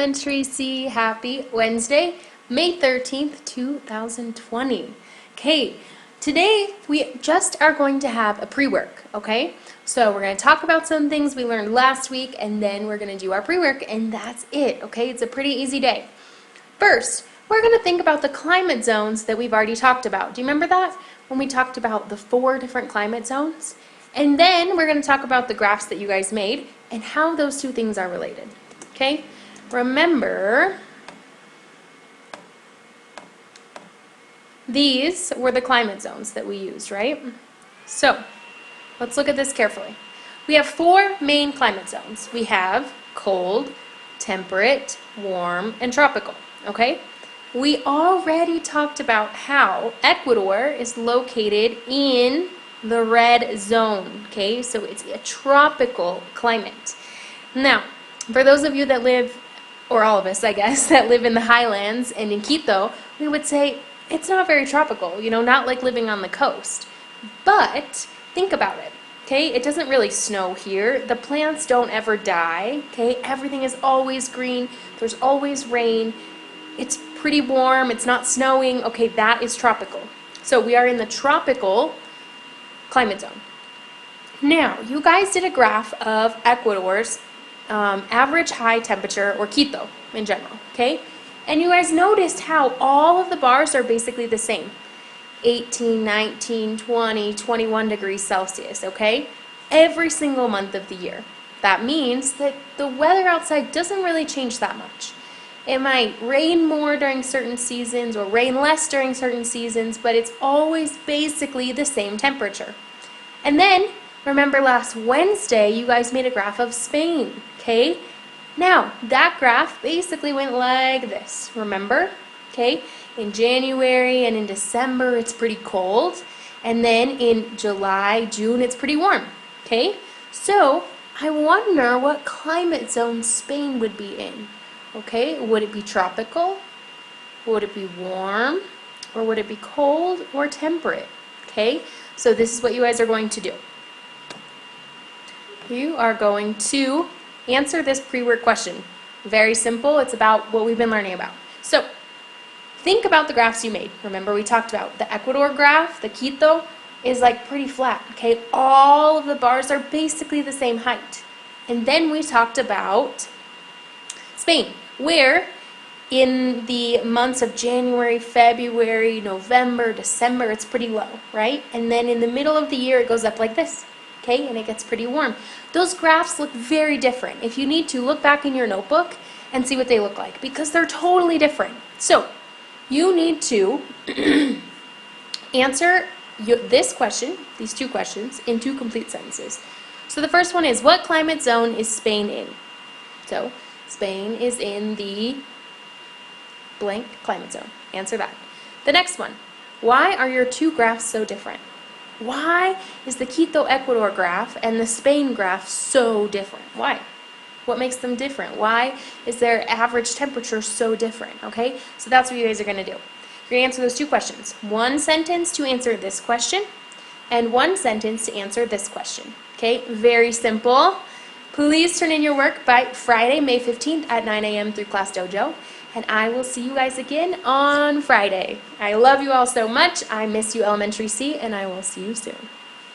Elementary C. Happy Wednesday, May 13th, 2020. Okay, today we just are going to have a pre-work, okay? So we're going to talk about some things we learned last week, and then we're going to do our pre-work, and that's it, okay? It's a pretty easy day. First, we're going to think about the climate zones that we've already talked about. Do you remember that? When we talked about the 4 different climate zones? And then we're going to talk about the graphs that you guys made and how those two things are related. Okay? Remember, these were the climate zones that we used, right? So, let's look at this carefully. We have 4 main climate zones. We have cold, temperate, warm, and tropical, okay? We already talked about how Ecuador is located in the red zone, okay? So it's a tropical climate. Now, for those of you that live, or all of us, I guess, that live in the highlands and in Quito, we would say it's not very tropical, not like living on the coast. But think about it, okay? It doesn't really snow here. The plants don't ever die, okay? Everything is always green. There's always rain. It's pretty warm. It's not snowing. Okay, that is tropical. So we are in the tropical climate zone. Now, you guys did a graph of Ecuador's average high temperature, or Quito in general, okay? And you guys noticed how all of the bars are basically the same. 18, 19, 20, 21 degrees Celsius, okay? Every single month of the year. That means that the weather outside doesn't really change that much. It might rain more during certain seasons or rain less during certain seasons, but it's always basically the same temperature. And then, remember last Wednesday, you guys made a graph of Spain, okay? Now, that graph basically went like this, remember? Okay, in January and in December, it's pretty cold. And then in July, June, it's pretty warm, okay? So, I wonder what climate zone Spain would be in. Okay, would it be tropical? Would it be warm? Or would it be cold or temperate? Okay, so this is what you guys are going to do. You are going to answer this pre-work question. Very simple. It's about what we've been learning about. So, think about the graphs you made. Remember we talked about the Ecuador graph, the Quito, is like pretty flat. Okay, all of the bars are basically the same height. And then we talked about Spain, where in the months of January, February, November, December, it's pretty low, right? And then in the middle of the year, it goes up like this, okay? And it gets pretty warm. Those graphs look very different. If you need to, look back in your notebook and see what they look like, because they're totally different. So, you need to answer this question, these 2 questions, in 2 complete sentences. So the first one is, what climate zone is Spain in? So, Spain is in the blank climate zone. Answer that. The next one, why are your 2 graphs so different? Why is the Quito Ecuador graph and the Spain graph so different? Why? What makes them different? Why is their average temperature so different? Okay, so that's what you guys are going to do. You're going to answer those 2 questions. 1 sentence to answer this question, and 1 sentence to answer this question. Okay, very simple. Please turn in your work by Friday, May 15th at 9 a.m. through Class Dojo. And I will see you guys again on Friday. I love you all so much. I miss you, Elementary C, and I will see you soon.